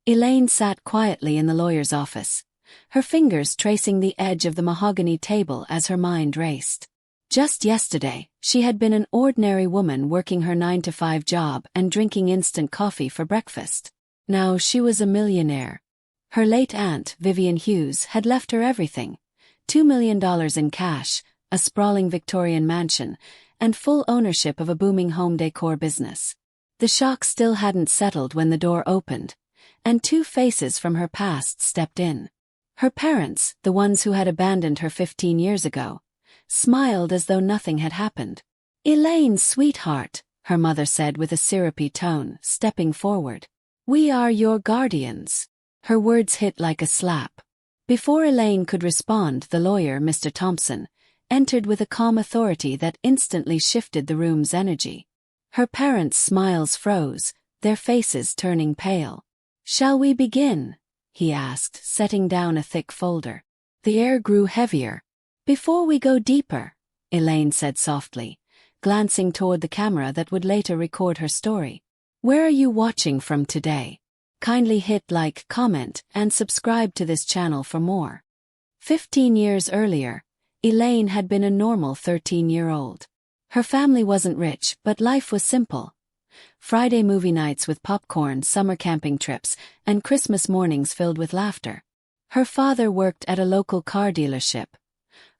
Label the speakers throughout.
Speaker 1: Elaine sat quietly in the lawyer's office, her fingers tracing the edge of the mahogany table as her mind raced. Just yesterday, she had been an ordinary woman working her 9-to-5 job and drinking instant coffee for breakfast. Now she was a millionaire. Her late aunt, Vivien Hughes, had left her everything: $2 million in cash, a sprawling Victorian mansion, and full ownership of a booming home decor business. The shock still hadn't settled when the door opened, and two faces from her past stepped in. Her parents, the ones who had abandoned her 15 years ago, smiled as though nothing had happened. "Elaine, sweetheart," her mother said with a syrupy tone, stepping forward. "We are your guardians." Her words hit like a slap. Before Elaine could respond, the lawyer, Mr. Thompson, entered with a calm authority that instantly shifted the room's energy. Her parents' smiles froze, their faces turning pale. "Shall we begin?" he asked, setting down a thick folder. The air grew heavier. "Before we go deeper," Elaine said softly, glancing toward the camera that would later record her story. "Where are you watching from today? Kindly hit like, comment, and subscribe to this channel for more." 15 years earlier, Elaine had been a normal 13-year-old. Her family wasn't rich, but life was simple. Friday movie nights with popcorn, summer camping trips, and Christmas mornings filled with laughter. Her father worked at a local car dealership.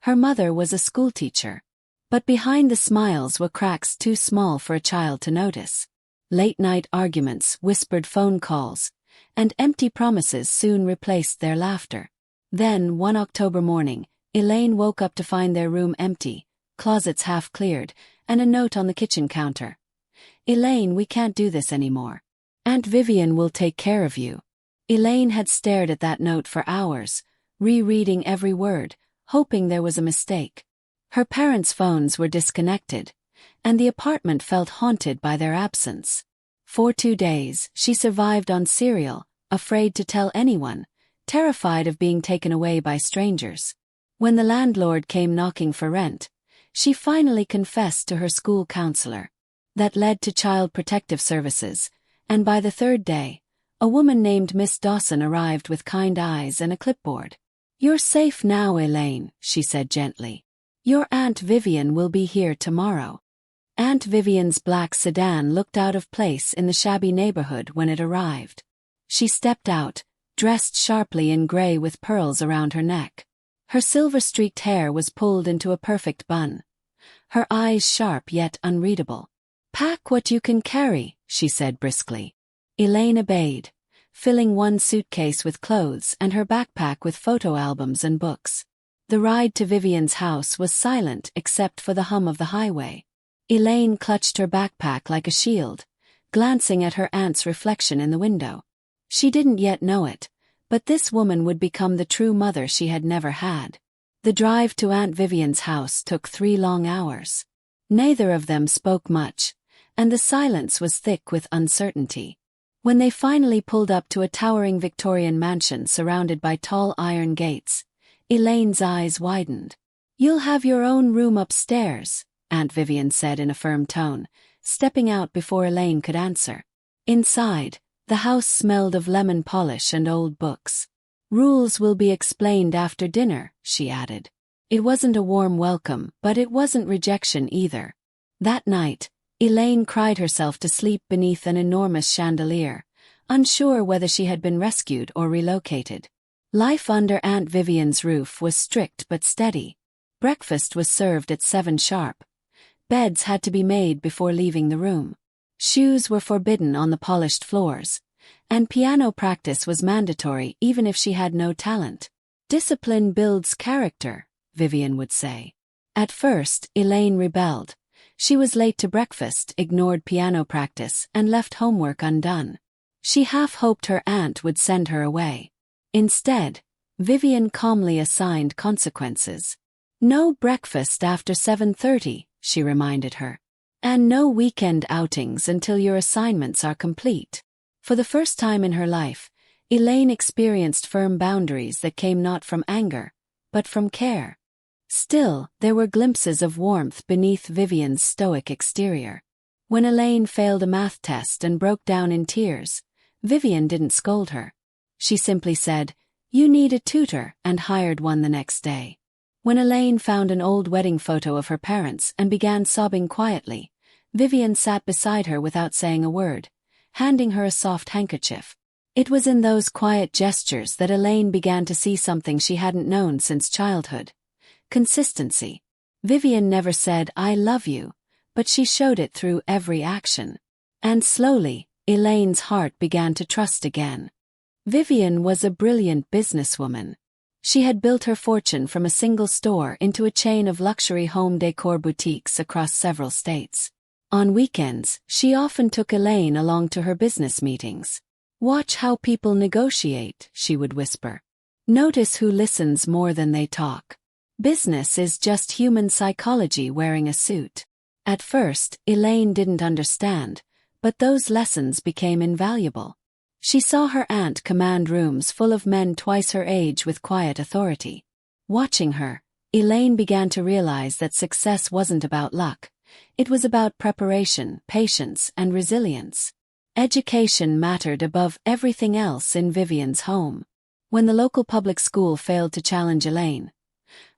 Speaker 1: Her mother was a schoolteacher. But behind the smiles were cracks too small for a child to notice. Late-night arguments, whispered phone calls, and empty promises soon replaced their laughter. Then, one October morning, Elaine woke up to find their room empty, closets half cleared, and a note on the kitchen counter. "Elaine, we can't do this anymore. Aunt Vivien will take care of you." Elaine had stared at that note for hours, rereading every word, hoping there was a mistake. Her parents' phones were disconnected, and the apartment felt haunted by their absence. For 2 days, she survived on cereal, afraid to tell anyone, terrified of being taken away by strangers. When the landlord came knocking for rent, she finally confessed to her school counselor. That led to Child Protective Services, and by the 3rd day, a woman named Miss Dawson arrived with kind eyes and a clipboard. "You're safe now, Elaine," she said gently. "Your Aunt Vivien will be here tomorrow." Aunt Vivien's black sedan looked out of place in the shabby neighborhood when it arrived. She stepped out, dressed sharply in gray with pearls around her neck. Her silver-streaked hair was pulled into a perfect bun. Her eyes sharp yet unreadable. "Pack what you can carry," she said briskly. Elaine obeyed, filling one suitcase with clothes and her backpack with photo albums and books. The ride to Vivien's house was silent except for the hum of the highway. Elaine clutched her backpack like a shield, glancing at her aunt's reflection in the window. She didn't yet know it, but this woman would become the true mother she had never had. The drive to Aunt Vivien's house took 3 long hours. Neither of them spoke much, and the silence was thick with uncertainty. When they finally pulled up to a towering Victorian mansion surrounded by tall iron gates, Elaine's eyes widened. "You'll have your own room upstairs," Aunt Vivien said in a firm tone, stepping out before Elaine could answer. Inside, the house smelled of lemon polish and old books. "Rules will be explained after dinner," she added. It wasn't a warm welcome, but it wasn't rejection either. That night, Elaine cried herself to sleep beneath an enormous chandelier, unsure whether she had been rescued or relocated. Life under Aunt Vivien's roof was strict but steady. Breakfast was served at 7 sharp. Beds had to be made before leaving the room. Shoes were forbidden on the polished floors, and piano practice was mandatory even if she had no talent. "Discipline builds character," Vivien would say. At first, Elaine rebelled. She was late to breakfast, ignored piano practice, and left homework undone. She half hoped her aunt would send her away. Instead, Vivien calmly assigned consequences. "No breakfast after 7:30, she reminded her. "And no weekend outings until your assignments are complete." For the first time in her life, Elaine experienced firm boundaries that came not from anger, but from care. Still, there were glimpses of warmth beneath Vivien's stoic exterior. When Elaine failed a math test and broke down in tears, Vivien didn't scold her. She simply said, "You need a tutor," and hired one the next day. When Elaine found an old wedding photo of her parents and began sobbing quietly, Vivien sat beside her without saying a word, handing her a soft handkerchief. It was in those quiet gestures that Elaine began to see something she hadn't known since childhood: consistency. Vivien never said, "I love you," but she showed it through every action. And slowly, Elaine's heart began to trust again. Vivien was a brilliant businesswoman. She had built her fortune from a single store into a chain of luxury home decor boutiques across several states. On weekends, she often took Elaine along to her business meetings. "Watch how people negotiate," she would whisper. "Notice who listens more than they talk. Business is just human psychology wearing a suit." At first, Elaine didn't understand, but those lessons became invaluable. She saw her aunt command rooms full of men twice her age with quiet authority. Watching her, Elaine began to realize that success wasn't about luck. It was about preparation, patience, and resilience. Education mattered above everything else in Vivien's home. When the local public school failed to challenge Elaine,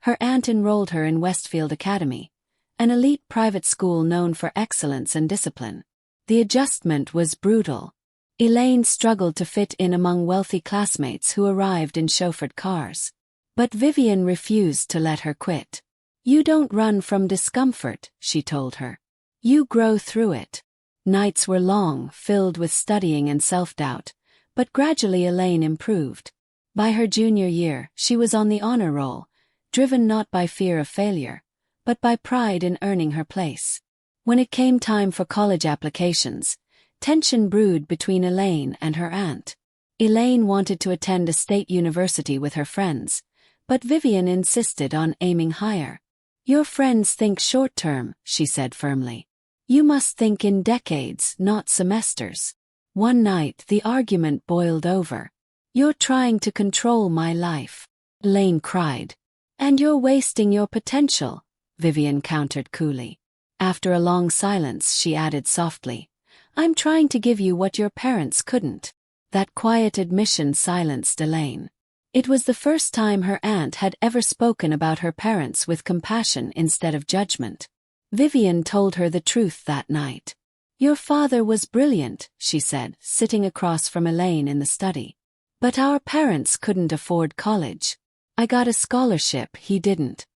Speaker 1: her aunt enrolled her in Westfield Academy, an elite private school known for excellence and discipline. The adjustment was brutal. Elaine struggled to fit in among wealthy classmates who arrived in chauffeured cars. But Vivien refused to let her quit. "You don't run from discomfort," she told her. "You grow through it." Nights were long, filled with studying and self-doubt, but gradually Elaine improved. By her junior year, she was on the honor roll, driven not by fear of failure, but by pride in earning her place. When it came time for college applications, tension brewed between Elaine and her aunt. Elaine wanted to attend a state university with her friends, but Vivien insisted on aiming higher. "Your friends think short-term," she said firmly. "You must think in decades, not semesters." One night the argument boiled over. "You're trying to control my life," Elaine cried. "And you're wasting your potential," Vivien countered coolly. After a long silence, she added softly, "I'm trying to give you what your parents couldn't." That quiet admission silenced Elaine. It was the first time her aunt had ever spoken about her parents with compassion instead of judgment. Vivien told her the truth that night. "Your father was brilliant," she said, sitting across from Elaine in the study. "But our parents couldn't afford college. I got a scholarship, he didn't.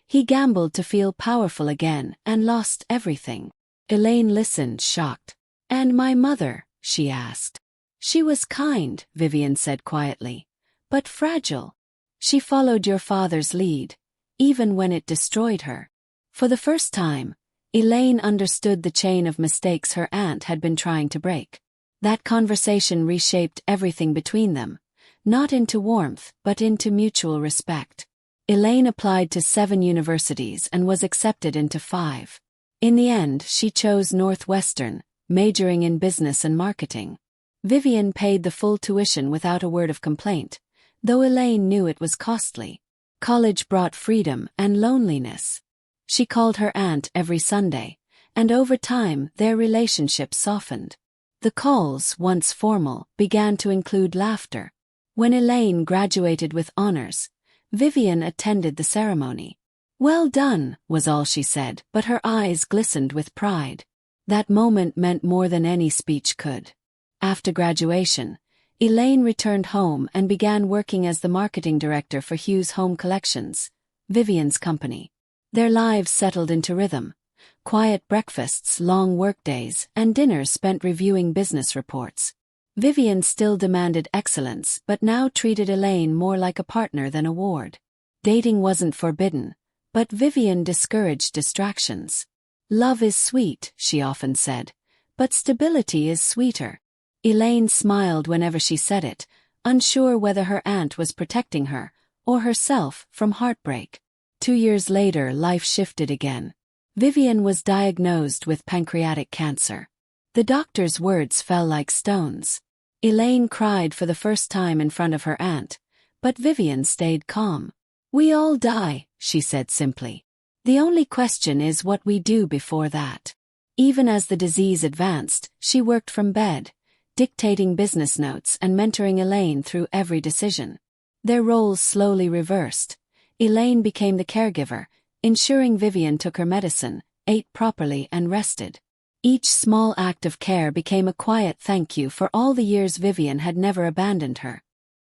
Speaker 1: He gambled to feel powerful again and lost everything." Elaine listened, shocked. "And my mother?" she asked. "She was kind," Vivien said quietly, "but fragile. She followed your father's lead, even when it destroyed her." For the first time, Elaine understood the chain of mistakes her aunt had been trying to break. That conversation reshaped everything between them, not into warmth, but into mutual respect. Elaine applied to 7 universities and was accepted into 5. In the end, she chose Northwestern, majoring in business and marketing. Vivien paid the full tuition without a word of complaint, though Elaine knew it was costly. College brought freedom and loneliness. She called her aunt every Sunday, and over time their relationship softened. The calls, once formal, began to include laughter. When Elaine graduated with honors, Vivien attended the ceremony. "Well done," was all she said, but her eyes glistened with pride. That moment meant more than any speech could. After graduation, Elaine returned home and began working as the marketing director for Hughes Home Collections, Vivien's company. Their lives settled into rhythm: quiet breakfasts, long workdays, and dinners spent reviewing business reports. Vivien still demanded excellence, but now treated Elaine more like a partner than a ward. Dating wasn't forbidden, but Vivien discouraged distractions. "Love is sweet," she often said, "but stability is sweeter." Elaine smiled whenever she said it, unsure whether her aunt was protecting her, or herself, from heartbreak. 2 years later, life shifted again. Vivien was diagnosed with pancreatic cancer. The doctor's words fell like stones. Elaine cried for the first time in front of her aunt, but Vivien stayed calm. "We all die," she said simply. "The only question is what we do before that." Even as the disease advanced, she worked from bed, dictating business notes and mentoring Elaine through every decision. Their roles slowly reversed. Elaine became the caregiver, ensuring Vivien took her medicine, ate properly and rested. Each small act of care became a quiet thank you for all the years Vivien had never abandoned her.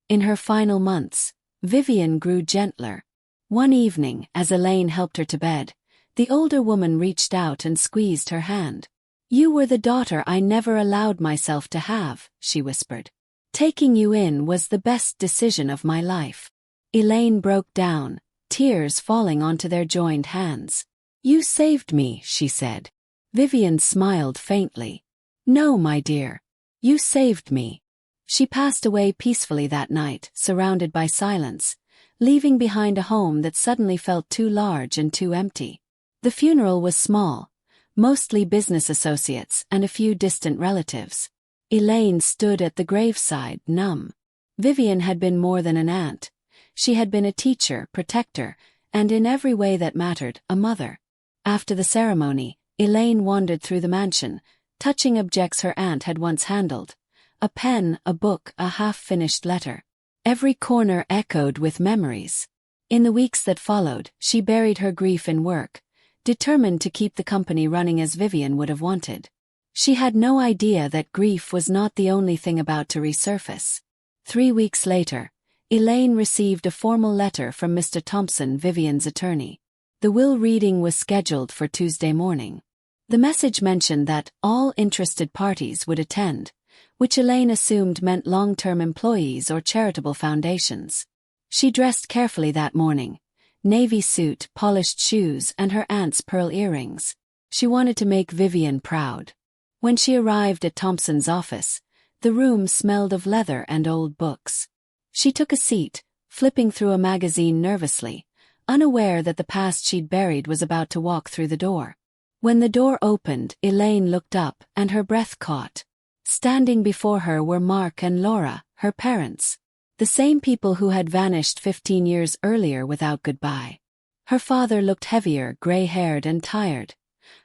Speaker 1: In her final months, Vivien grew gentler. One evening, as Elaine helped her to bed, the older woman reached out and squeezed her hand. "You were the daughter I never allowed myself to have," she whispered. "Taking you in was the best decision of my life." Elaine broke down, tears falling onto their joined hands. "You saved me," she said. Vivien smiled faintly. "No, my dear. You saved me." She passed away peacefully that night, surrounded by silence, leaving behind a home that suddenly felt too large and too empty. The funeral was small, mostly business associates and a few distant relatives. Elaine stood at the graveside, numb. Vivien had been more than an aunt. She had been a teacher, protector, and in every way that mattered, a mother. After the ceremony, Elaine wandered through the mansion, touching objects her aunt had once handled. A pen, a book, a half-finished letter. Every corner echoed with memories. In the weeks that followed, she buried her grief in work, determined to keep the company running as Vivien would have wanted. She had no idea that grief was not the only thing about to resurface. 3 weeks later, Elaine received a formal letter from Mr. Thompson, Vivien's attorney. The will reading was scheduled for Tuesday morning. The message mentioned that all interested parties would attend, which Elaine assumed meant long-term employees or charitable foundations. She dressed carefully that morning. Navy suit, polished shoes, and her aunt's pearl earrings. She wanted to make Vivien proud. When she arrived at Thompson's office, the room smelled of leather and old books. She took a seat, flipping through a magazine nervously, unaware that the past she'd buried was about to walk through the door. When the door opened, Elaine looked up, and her breath caught. Standing before her were Mark and Laura, her parents. The same people who had vanished 15 years earlier without goodbye. Her father looked heavier, gray-haired and tired.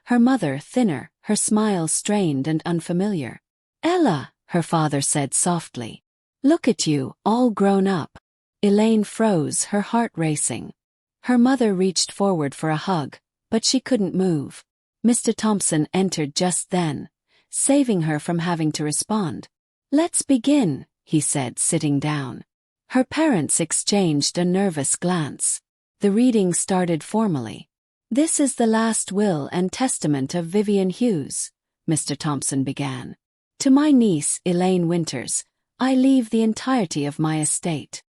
Speaker 1: Her mother thinner, her smile strained and unfamiliar. "Ella," her father said softly. "Look at you, all grown up." Elaine froze, her heart racing. Her mother reached forward for a hug, but she couldn't move. Mr. Thompson entered just then, saving her from having to respond. "Let's begin," he said, sitting down. Her parents exchanged a nervous glance. The reading started formally. "This is the last will and testament of Vivien Hughes," Mr. Thompson began. "To my niece, Elaine Winters, I leave the entirety of my estate."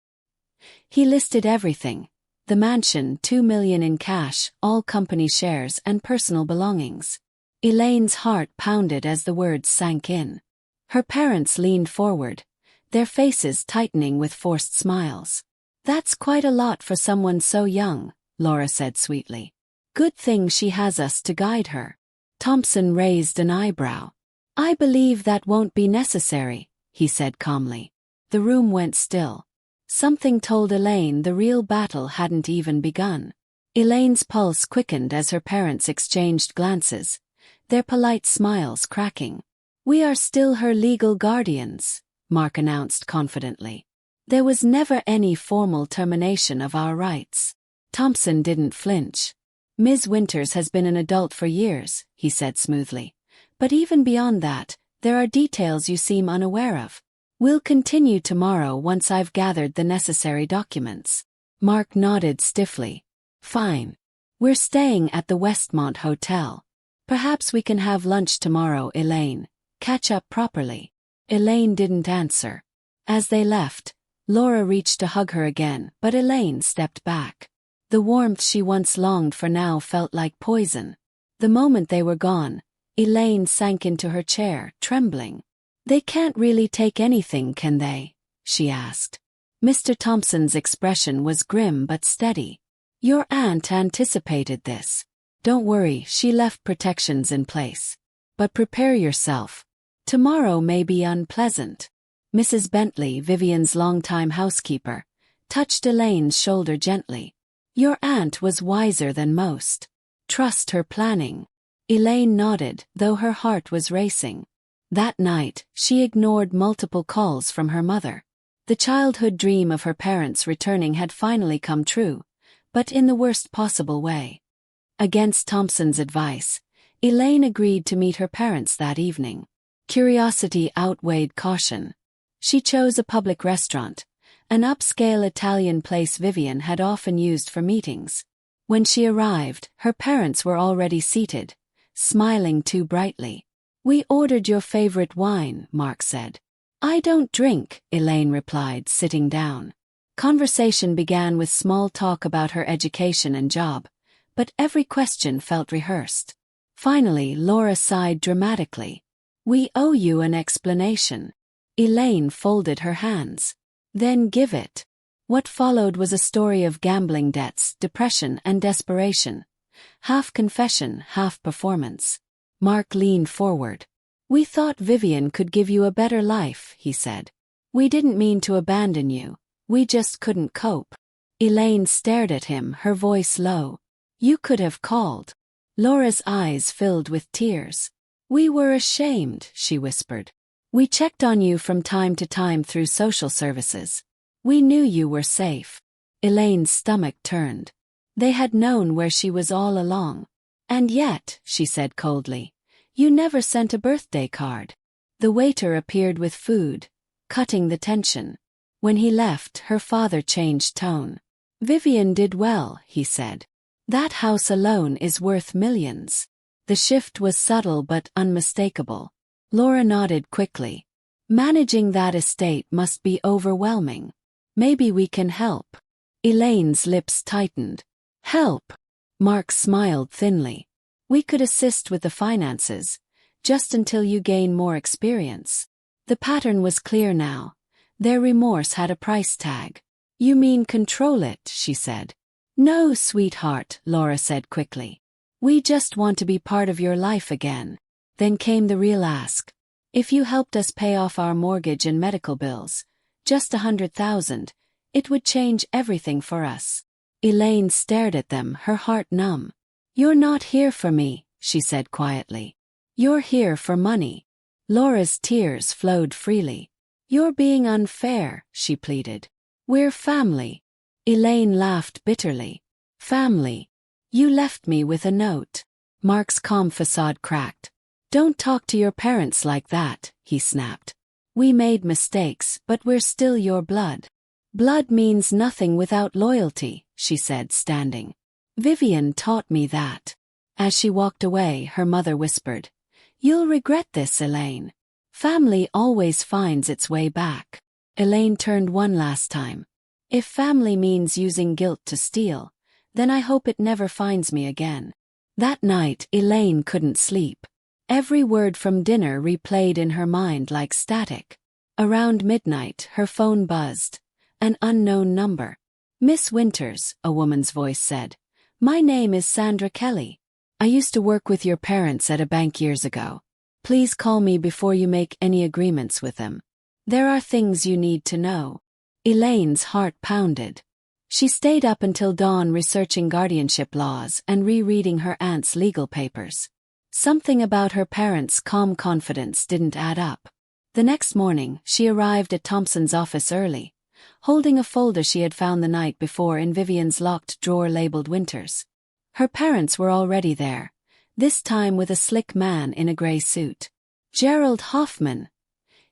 Speaker 1: He listed everything: the mansion, $2 million in cash, all company shares and personal belongings. Elaine's heart pounded as the words sank in. Her parents leaned forward, their faces tightening with forced smiles. "That's quite a lot for someone so young," Laura said sweetly. "Good thing she has us to guide her." Thompson raised an eyebrow. "I believe that won't be necessary," he said calmly. The room went still. Something told Elaine the real battle hadn't even begun. Elaine's pulse quickened as her parents exchanged glances, their polite smiles cracking. "We are still her legal guardians," Mark announced confidently. "There was never any formal termination of our rights." Thompson didn't flinch. "Ms. Winters has been an adult for years," he said smoothly. "But even beyond that, there are details you seem unaware of. We'll continue tomorrow once I've gathered the necessary documents." Mark nodded stiffly. "Fine. We're staying at the Westmont Hotel. Perhaps we can have lunch tomorrow, Elaine. Catch up properly." Elaine didn't answer. As they left, Laura reached to hug her again, but Elaine stepped back. The warmth she once longed for now felt like poison. The moment they were gone, Elaine sank into her chair, trembling. "They can't really take anything, can they?" she asked. Mr. Thompson's expression was grim but steady. "Your aunt anticipated this. Don't worry, she left protections in place. But prepare yourself. Tomorrow may be unpleasant." Mrs. Bentley, Vivien's longtime housekeeper, touched Elaine's shoulder gently. "Your aunt was wiser than most. Trust her planning." Elaine nodded, though her heart was racing. That night, she ignored multiple calls from her mother. The childhood dream of her parents returning had finally come true, but in the worst possible way. Against Thompson's advice, Elaine agreed to meet her parents that evening. Curiosity outweighed caution. She chose a public restaurant, an upscale Italian place Vivien had often used for meetings. When she arrived, her parents were already seated, smiling too brightly. "We ordered your favorite wine," Mark said. "I don't drink," Elaine replied, sitting down. Conversation began with small talk about her education and job, but every question felt rehearsed. Finally, Laura sighed dramatically. "We owe you an explanation." Elaine folded her hands. "Then give it." What followed was a story of gambling debts, depression, and desperation. Half confession, half performance. Mark leaned forward. "We thought Vivien could give you a better life," he said. "We didn't mean to abandon you. We just couldn't cope." Elaine stared at him, her voice low. "You could have called." Laura's eyes filled with tears. "We were ashamed," she whispered. "We checked on you from time to time through social services. We knew you were safe." Elaine's stomach turned. They had known where she was all along. "And yet," she said coldly, "you never sent a birthday card." The waiter appeared with food, cutting the tension. When he left, her father changed tone. "Vivien did well," he said. "That house alone is worth millions." The shift was subtle but unmistakable. Laura nodded quickly. "Managing that estate must be overwhelming. Maybe we can help." Elaine's lips tightened. "Help?" Mark smiled thinly. "We could assist with the finances, just until you gain more experience." The pattern was clear now. Their remorse had a price tag. "You mean control it," she said. "No, sweetheart," Laura said quickly. "We just want to be part of your life again." Then came the real ask. "If you helped us pay off our mortgage and medical bills, just 100,000, it would change everything for us." Elaine stared at them, her heart numb. "You're not here for me," she said quietly. "You're here for money." Laura's tears flowed freely. "You're being unfair," she pleaded. "We're family." Elaine laughed bitterly. "Family? You left me with a note." Mark's calm facade cracked. "Don't talk to your parents like that," he snapped. "We made mistakes, but we're still your blood." "Blood means nothing without loyalty," she said, standing. "Vivien taught me that." As she walked away, her mother whispered, "You'll regret this, Elaine. Family always finds its way back." Elaine turned one last time. "If family means using guilt to steal, then I hope it never finds me again." That night, Elaine couldn't sleep. Every word from dinner replayed in her mind like static. Around midnight, her phone buzzed. An unknown number. "Miss Winters," a woman's voice said. "My name is Sandra Kelly. I used to work with your parents at a bank years ago. Please call me before you make any agreements with them. There are things you need to know." Elaine's heart pounded. She stayed up until dawn researching guardianship laws and rereading her aunt's legal papers. Something about her parents' calm confidence didn't add up. The next morning, she arrived at Thompson's office early, holding a folder she had found the night before in Vivien's locked drawer labeled Winters. Her parents were already there, this time with a slick man in a gray suit. "Gerald Hoffman,"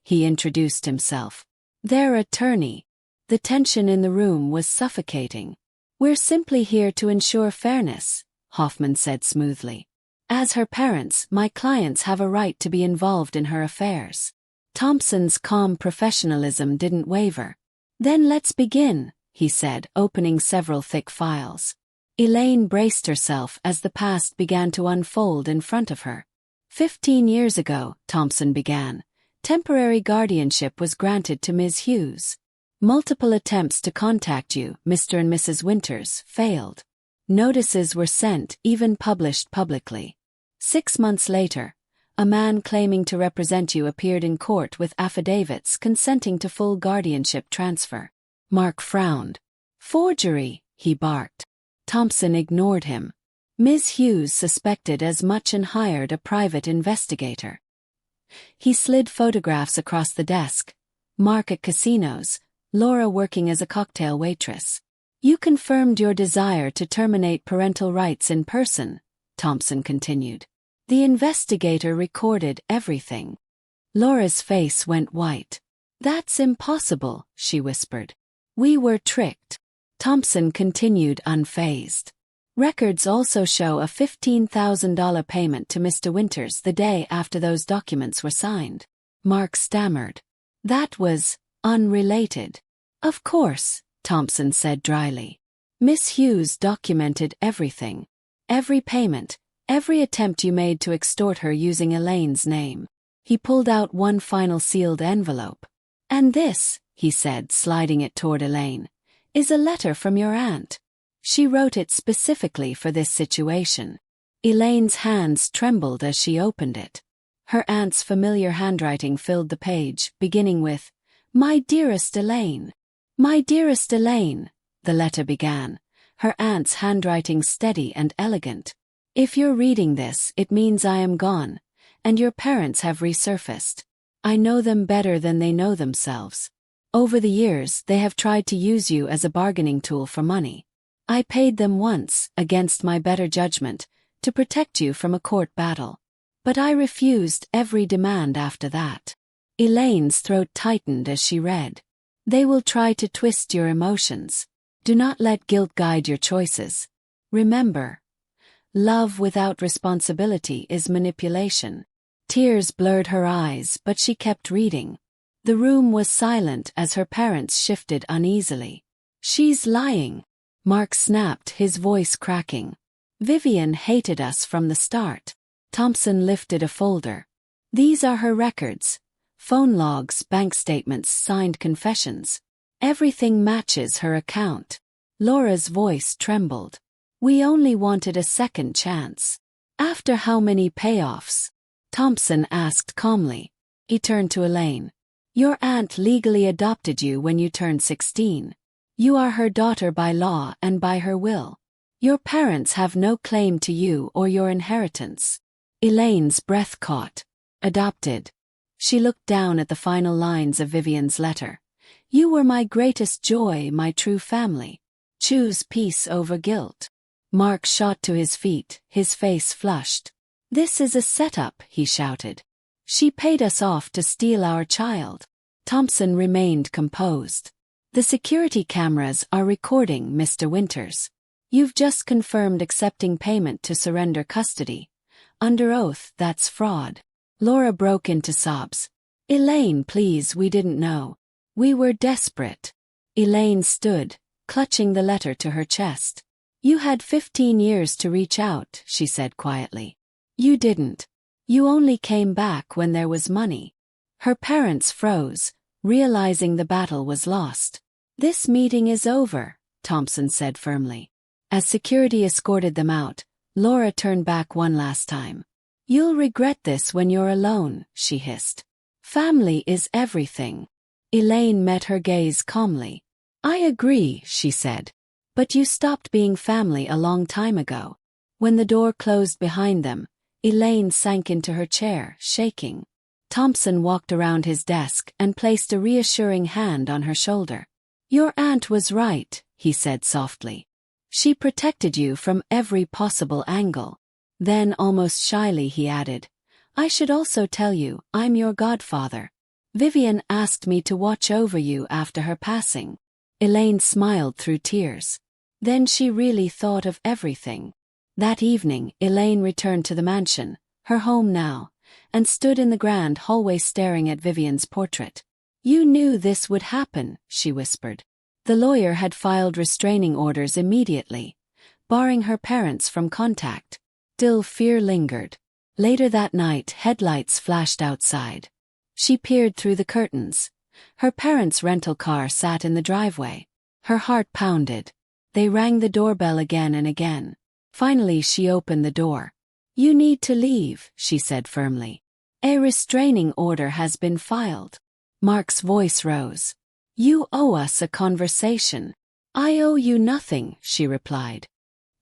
Speaker 1: he introduced himself. "Their attorney." The tension in the room was suffocating. "We're simply here to ensure fairness," Hoffman said smoothly. "As her parents, my clients have a right to be involved in her affairs." Thompson's calm professionalism didn't waver. "Then let's begin," he said, opening several thick files. Elaine braced herself as the past began to unfold in front of her. 15 years ago, Thompson began, temporary guardianship was granted to Ms. Hughes. Multiple attempts to contact you, Mr. and Mrs. Winters, failed. Notices were sent, even published publicly. 6 months later, a man claiming to represent you appeared in court with affidavits consenting to full guardianship transfer. Mark frowned. "Forgery," he barked. Thompson ignored him. "Ms. Hughes suspected as much and hired a private investigator." He slid photographs across the desk. Mark at casinos, Laura working as a cocktail waitress. You confirmed your desire to terminate parental rights in person, Thompson continued. The investigator recorded everything. Laura's face went white. That's impossible, she whispered. We were tricked. Thompson continued unfazed. Records also show a $15,000 payment to Mr. Winters the day after those documents were signed. Mark stammered. That was unrelated. Of course, Thompson said dryly. Miss Hughes documented everything. Every payment, every attempt you made to extort her using Elaine's name. He pulled out one final sealed envelope. And this, he said, sliding it toward Elaine, is a letter from your aunt. She wrote it specifically for this situation. Elaine's hands trembled as she opened it. Her aunt's familiar handwriting filled the page, beginning with, My dearest Elaine. My dearest Elaine, the letter began, her aunt's handwriting steady and elegant. If you're reading this, it means I am gone, and your parents have resurfaced. I know them better than they know themselves. Over the years, they have tried to use you as a bargaining tool for money. I paid them once, against my better judgment, to protect you from a court battle. But I refused every demand after that. Elaine's throat tightened as she read. They will try to twist your emotions. Do not let guilt guide your choices. Remember, love without responsibility is manipulation. Tears blurred her eyes, but she kept reading. The room was silent as her parents shifted uneasily. She's lying, Mark snapped, his voice cracking. Vivien hated us from the start. Thompson lifted a folder. These are her records. Phone logs, bank statements, signed confessions. Everything matches her account. Laura's voice trembled. We only wanted a second chance. After how many payoffs? Thompson asked calmly. He turned to Elaine. Your aunt legally adopted you when you turned 16. You are her daughter by law and by her will. Your parents have no claim to you or your inheritance. Elaine's breath caught. Adopted. She looked down at the final lines of Vivien's letter. You were my greatest joy, my true family. Choose peace over guilt. Mark shot to his feet, his face flushed. This is a setup, he shouted. She paid us off to steal our child. Thompson remained composed. The security cameras are recording, Mr. Winters. You've just confirmed accepting payment to surrender custody. Under oath, that's fraud. Laura broke into sobs. Elaine, please, we didn't know. We were desperate. Elaine stood, clutching the letter to her chest. You had 15 years to reach out, she said quietly. You didn't. You only came back when there was money. Her parents froze, realizing the battle was lost. This meeting is over, Thompson said firmly. As security escorted them out, Laura turned back one last time. You'll regret this when you're alone, she hissed. Family is everything. Elaine met her gaze calmly. I agree, she said. But you stopped being family a long time ago. When the door closed behind them, Elaine sank into her chair, shaking. Thompson walked around his desk and placed a reassuring hand on her shoulder. Your aunt was right, he said softly. She protected you from every possible angle. Then, almost shyly, he added, I should also tell you, I'm your godfather. Vivien asked me to watch over you after her passing. Elaine smiled through tears. Then she really thought of everything. That evening, Elaine returned to the mansion, her home now, and stood in the grand hallway staring at Vivien's portrait. You knew this would happen, she whispered. The lawyer had filed restraining orders immediately, barring her parents from contact. Still, fear lingered. Later that night, headlights flashed outside. She peered through the curtains. Her parents' rental car sat in the driveway. Her heart pounded. They rang the doorbell again and again. Finally, she opened the door. You need to leave, she said firmly. A restraining order has been filed. Mark's voice rose. You owe us a conversation. I owe you nothing, she replied.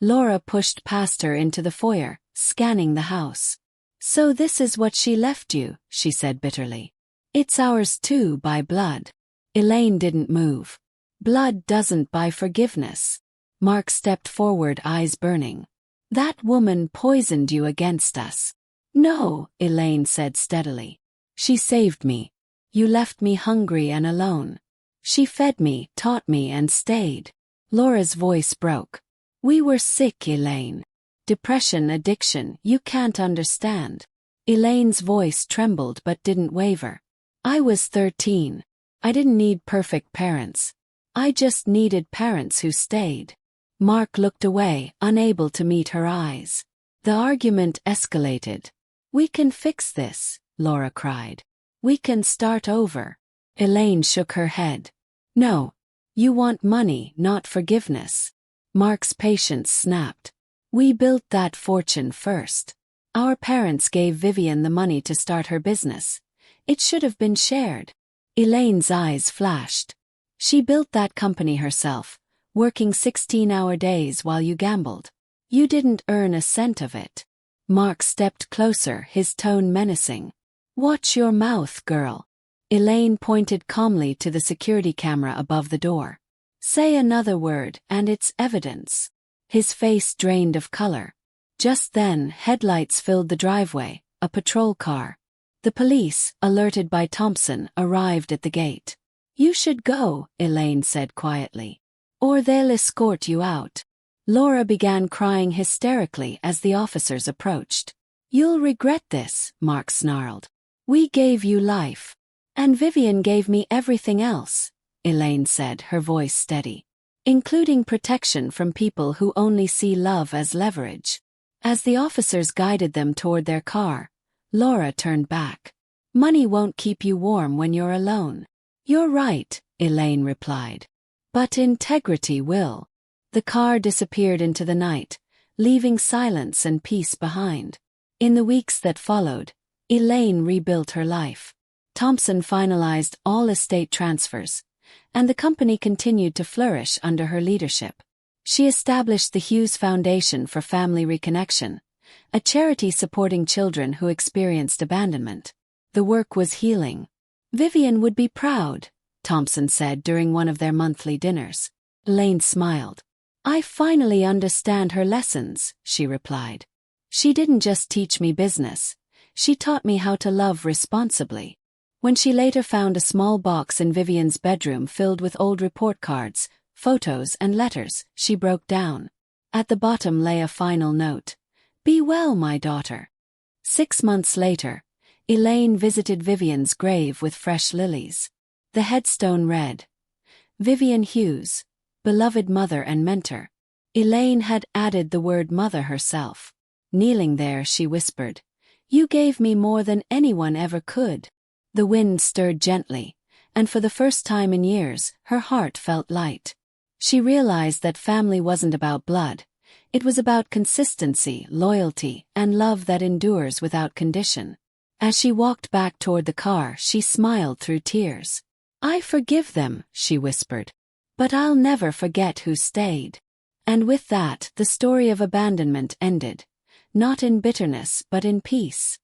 Speaker 1: Laura pushed past her into the foyer, scanning the house. So this is what she left you, she said bitterly. It's ours too by blood. Elaine didn't move. Blood doesn't buy forgiveness. Mark stepped forward, eyes burning. That woman poisoned you against us. No, Elaine said steadily. She saved me. You left me hungry and alone. She fed me, taught me, and stayed. Laura's voice broke. We were sick, Elaine. Depression, addiction, you can't understand. Elaine's voice trembled but didn't waver. I was 13. I didn't need perfect parents. I just needed parents who stayed. Mark looked away, unable to meet her eyes. The argument escalated. We can fix this, Laura cried. We can start over. Elaine shook her head. No. You want money, not forgiveness. Mark's patience snapped. We built that fortune first. Our parents gave Vivien the money to start her business. It should have been shared. Elaine's eyes flashed. She built that company herself, working 16-hour days while you gambled. You didn't earn a cent of it. Mark stepped closer, his tone menacing. Watch your mouth, girl. Elaine pointed calmly to the security camera above the door. Say another word, and it's evidence. His face drained of color. Just then, headlights filled the driveway, a patrol car. The police, alerted by Thompson, arrived at the gate. You should go, Elaine said quietly. Or they'll escort you out. Laura began crying hysterically as the officers approached. You'll regret this, Mark snarled. We gave you life. And Vivien gave me everything else, Elaine said, her voice steady. Including protection from people who only see love as leverage. As the officers guided them toward their car, Laura turned back. Money won't keep you warm when you're alone. You're right, Elaine replied. But integrity will. The car disappeared into the night, leaving silence and peace behind. In the weeks that followed, Elaine rebuilt her life. Thompson finalized all estate transfers, and the company continued to flourish under her leadership. She established the Hughes Foundation for Family Reconnection, a charity supporting children who experienced abandonment. The work was healing. Vivien would be proud, Thompson said during one of their monthly dinners. Elaine smiled. I finally understand her lessons, she replied. She didn't just teach me business, she taught me how to love responsibly. When she later found a small box in Vivien's bedroom filled with old report cards, photos, and letters, she broke down. At the bottom lay a final note. Be well, my daughter. 6 months later, Elaine visited Vivien's grave with fresh lilies. The headstone read, Vivien Hughes, beloved mother and mentor. Elaine had added the word mother herself. Kneeling there, she whispered, You gave me more than anyone ever could. The wind stirred gently, and for the first time in years, her heart felt light. She realized that family wasn't about blood. It was about consistency, loyalty, and love that endures without condition. As she walked back toward the car, she smiled through tears. I forgive them, she whispered. But I'll never forget who stayed. And with that, the story of abandonment ended. Not in bitterness, but in peace.